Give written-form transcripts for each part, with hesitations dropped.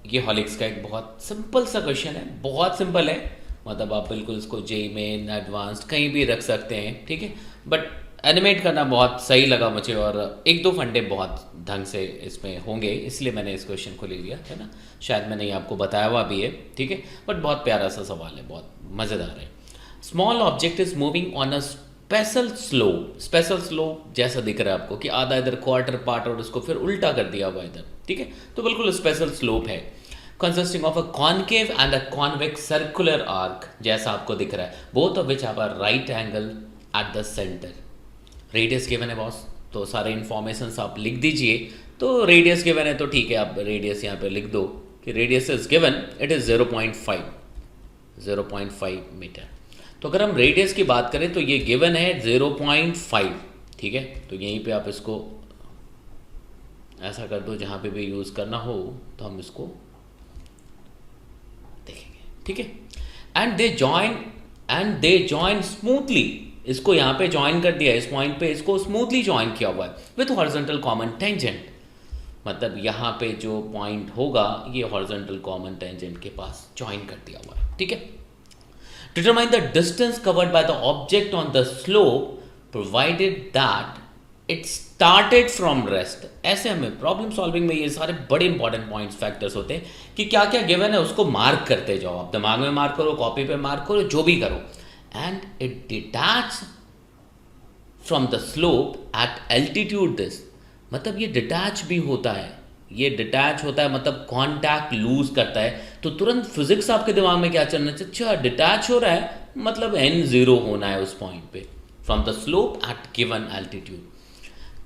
ये हॉलिक्स का एक बहुत सिंपल सा क्वेश्चन है, बहुत सिंपल है। मतलब आप बिल्कुल इसको जेई में एडवांस्ड कहीं भी रख सकते हैं, ठीक है। बट एनिमेट करना बहुत सही लगा मुझे, और एक दो फंडे बहुत ढंग से इसमें होंगे, इसलिए मैंने इस क्वेश्चन को ले लिया है ना। शायद मैंने ये आपको बताया हुआ भी है, ठीक है। बट बहुत प्यारा सा सवाल है, बहुत मज़ेदार है। Small object is moving on a special slope जैसा दिख रहा है आपको कि आधा इधर क्वार्टर पार्ट और उसको फिर उल्टा कर दिया हुआ इधर, ठीक है। तो बिल्कुल स्पेशल स्लोप है, consisting of a concave and a convex circular arc जैसा आपको दिख रहा है, both of which have a right angle at the centre. Radius given है बॉस, तो सारे इन्फॉर्मेशन आप लिख दीजिए। तो रेडियस गिवन है तो ठीक है, आप रेडियस यहाँ पे लिख दो कि radius is given, it is 0.5 metre. तो अगर हम रेडियस की बात करें तो ये गिवन है 0.5, ठीक है। तो यहीं पे आप इसको ऐसा कर दो, जहाँ पे भी यूज़ करना हो तो हम इसको देखेंगे, ठीक है। एंड दे जॉइन स्मूथली, इसको यहाँ पे ज्वाइन कर दिया, इस पॉइंट पे इसको स्मूथली ज्वाइन किया हुआ है विथ हॉरिजॉन्टल कॉमन टेंजेंट। मतलब यहाँ पे जो पॉइंट होगा ये हॉरिजॉन्टल कॉमन टेंजेंट के पास ज्वाइन कर दिया हुआ है, ठीक है। Determine the distance covered by the object on the slope provided that it started from rest. ऐसे हमें प्रॉब्लम सॉल्विंग में ये सारे बड़े इंपॉर्टेंट पॉइंट्स फैक्टर्स होते हैं कि क्या क्या गिवन है उसको मार्क करते जाओ, आप दिमाग में मार्क करो, कॉपी पे मार्क करो, जो भी करो। And it detach from the slope eight altitude this, मतलब ये डिटैच भी होता है, ये डिटैच होता है मतलब कॉन्टैक्ट लूज करता है। तो तुरंत फिजिक्स आपके दिमाग में क्या चलना चाहिए, अच्छा डिटैच हो रहा है मतलब n0 होना है उस पॉइंट पे from the slope eight given altitude,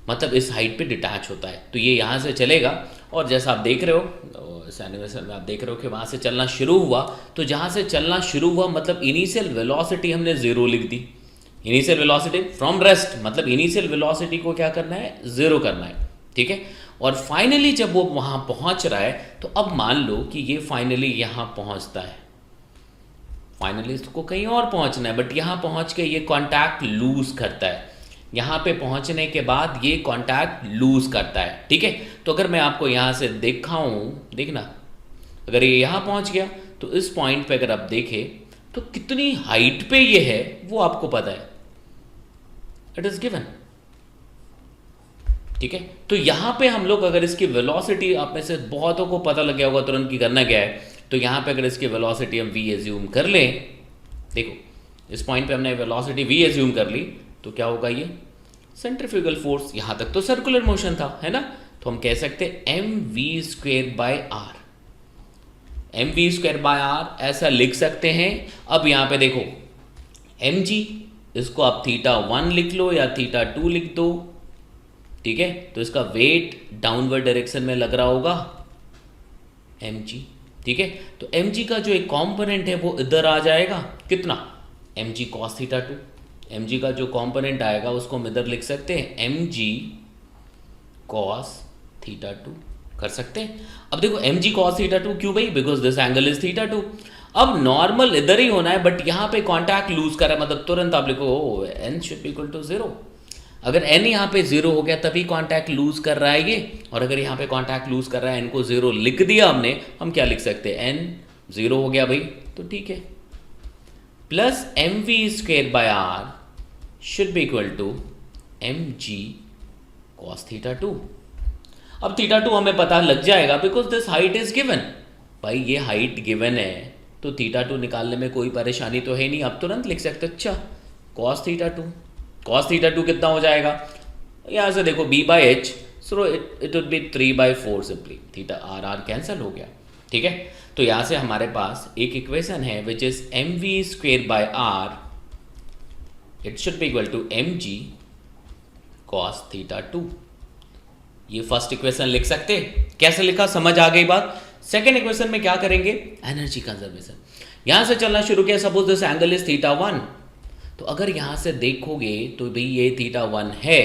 मतलब इस हाइट पे डिटैच होता है। तो ये यहाँ से चलेगा, और जैसा आप देख रहे हो इस एनिमेशन में आप देख रहे हो कि वहाँ से चलना शुरू हुआ। तो जहाँ से चलना शुरू हुआ मतलब इनिशियल वेलोसिटी हमने 0 लिख दी, इनिशियल वेलोसिटी फ्रॉम रेस्ट, मतलब इनिशियल वेलोसिटी को क्या करना है, 0 करना है, ठीक है। और फाइनली जब वो वहाँ पहुँच रहा है तो अब मान लो कि ये फाइनली यहाँ पहुँचता है, फाइनली इसको कहीं और पहुँचना है, बट यहाँ पहुँच के ये कॉन्टैक्ट लूज करता है, यहाँ पे पहुँचने के बाद ये कॉन्टैक्ट लूज करता है, ठीक है। तो अगर मैं आपको यहाँ से दिखाऊं, देखना अगर ये यहाँ पहुँच गया तो इस पॉइंट पे अगर आप देखें तो कितनी हाइट पे ये है वो आपको पता है, इट इज गिवन, ठीक है। तो यहाँ पे हम लोग अगर इसकी वेलोसिटी, आप में से बहुतों को पता लग गया होगा तुरंत कि करना क्या है। तो यहाँ पे अगर इसकी वेलोसिटी हम v एज्यूम कर लें, देखो इस पॉइंट पे हमने वेलोसिटी v एज्यूम कर ली, तो क्या होगा, ये सेंट्रीफ्यूगल फोर्स, यहाँ तक तो सर्कुलर मोशन था, है ना। तो हम कह सकते हैं mv²/r, mv²/r ऐसा लिख सकते हैं। अब यहाँ पे देखो mg, इसको आप θ1 लिख लो या θ2 लिख दो, ठीक है। तो इसका वेट डाउनवर्ड डायरेक्शन में लग रहा होगा mg, ठीक है। तो mg का जो एक कंपोनेंट है वो इधर आ जाएगा, कितना, mg cos θ2, mg का जो कंपोनेंट आएगा उसको हम इधर लिख सकते हैं mg cos θ2, कर सकते हैं। अब देखो mg cos θ2 क्यों भाई, बिकॉज दिस एंगल इज θ2। अब नॉर्मल इधर ही होना है, बट यहाँ पे कॉन्टैक्ट लूज कर रहा है, मतलब तुरंत आप लिखो n should be equal to 0। अगर n यहाँ पे 0 हो गया तभी कॉन्टैक्ट लूज कर रहा है ये, और अगर यहाँ पे कॉन्टैक्ट लूज कर रहा है n को 0 लिख दिया हमने, हम क्या लिख सकते हैं, n 0 हो गया भाई, तो ठीक है, plus mv²/r should be equal to mg cos θ2। अब θ2 हमें पता लग जाएगा because this height is given, भाई ये हाइट गिवन है तो θ2 निकालने में कोई परेशानी तो है नहीं, आप तुरंत लिख सकते अच्छा cos θ2 कितना हो जाएगा, यहाँ से देखो b/h, so it would be 3/4 simply, θr cancel हो गया, ठीक है। तो यहाँ से हमारे पास एक इक्वेशन है which is mv²/r, it should be equal to mg cos θ2। ये फर्स्ट इक्वेशन लिख सकते, कैसे लिखा समझ आ गई बात। सेकेंड इक्वेशन में क्या करेंगे, एनर्जी कंजर्वेशन। यहां से चलना शुरू किया, सपोज दिस एंगल इज θ1, तो अगर यहां से देखोगे तो भाई ये θ1 है,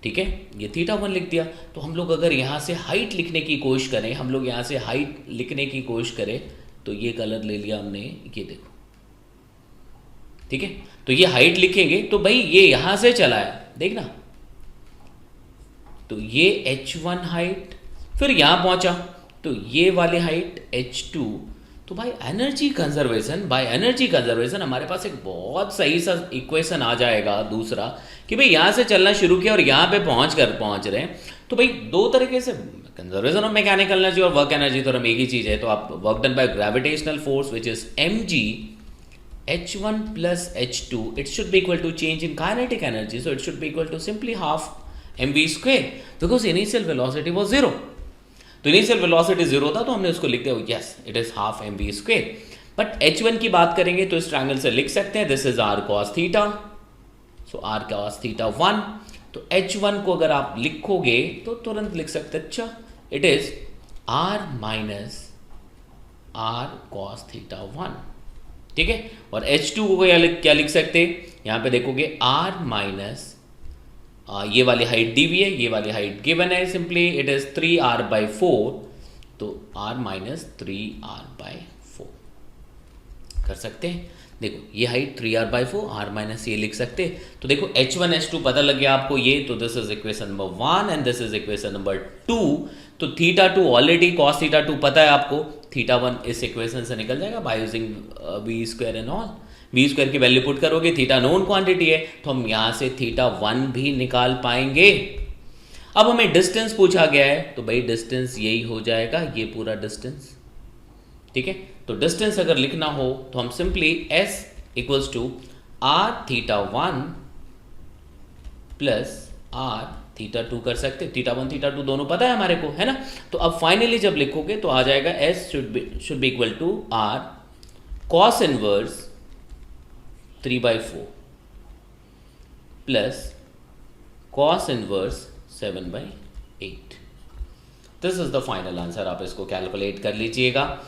ठीक है, ये θ1 लिख दिया। तो हम लोग अगर यहां से हाइट लिखने की कोशिश करें, हम लोग यहां से हाइट लिखने की कोशिश करें, तो ये कलर ले लिया हमने, ये देखो, ठीक है। तो ये हाइट लिखेंगे तो भाई ये यहां से चला है, देखना तो ये h1 हाइट, फिर यहाँ पहुँचा तो ये वाली हाइट h2। तो भाई energy conservation, by energy conservation हमारे पास एक बहुत सही सा इक्वेशन आ जाएगा दूसरा, कि भाई यहाँ से चलना शुरू किया और यहाँ पे पहुँच रहे हैं, तो भाई दो तरीके से कंजर्वेशन ऑफ मैकेनिकल एनर्जी और वर्क एनर्जी तो हम एक ही चीज़ है। तो आप work done by gravitational force which is mg h1 plus h2, it should be equal to change in kinetic energy, so it should be equal to simply half mv square because initial velocity was 0। तो initial velocity 0 था तो हमने उसको लिख दिया, yes it is half mv square. But h1 की बात करेंगे तो इस ट्रायंगल से लिख सकते हैं this is r cos theta, so r cos theta 1। तो h1 को अगर आप लिखोगे तो तुरंत लिख सकते हैं, अच्छा it is r minus r cos theta 1, ठीक है। और h2 को क्या लिख सकते, यहाँ पे देखोगे r माइनस ये वाली हाइट दी हुई है, ये वाली हाइट गिवन है, सिंपली इट इज 3r/4, तो r माइनस 3r/4 कर सकते हैं। देखो ये हाइट 3r/4, r माइनस ये लिख सकते हैं। तो देखो h1 h2 पता लग गया आपको ये, तो this is equation number 1 and this is equation number 2। तो थीटा 2 ऑलरेडी cos थीटा 2 पता है आपको, थीटा 1 इस इक्वेशन से निकल जाएगा by using v square and all. V square की वैल्यू पुट करोगे, थीटा नोन क्वांटिटी है तो हम यहां से थीटा 1 भी निकाल पाएंगे। अब हमें डिस्टेंस पूछा गया है तो भाई डिस्टेंस यही हो जाएगा, ये पूरा डिस्टेंस, ठीक है। तो डिस्टेंस अगर लिखना हो तो हम simply s equals to r theta 1 plus r theta 2 कर सकते, थीटा 1 थीटा 2 दोनों पता है हमारे को, है ना। तो अब फाइनली जब लिखोगे तो आ जाएगा s should be equal to r cos inverse 3/4 plus cos inverse 7/8। This is the final answer, आप इसको कैलकुलेट कर लीजिएगा।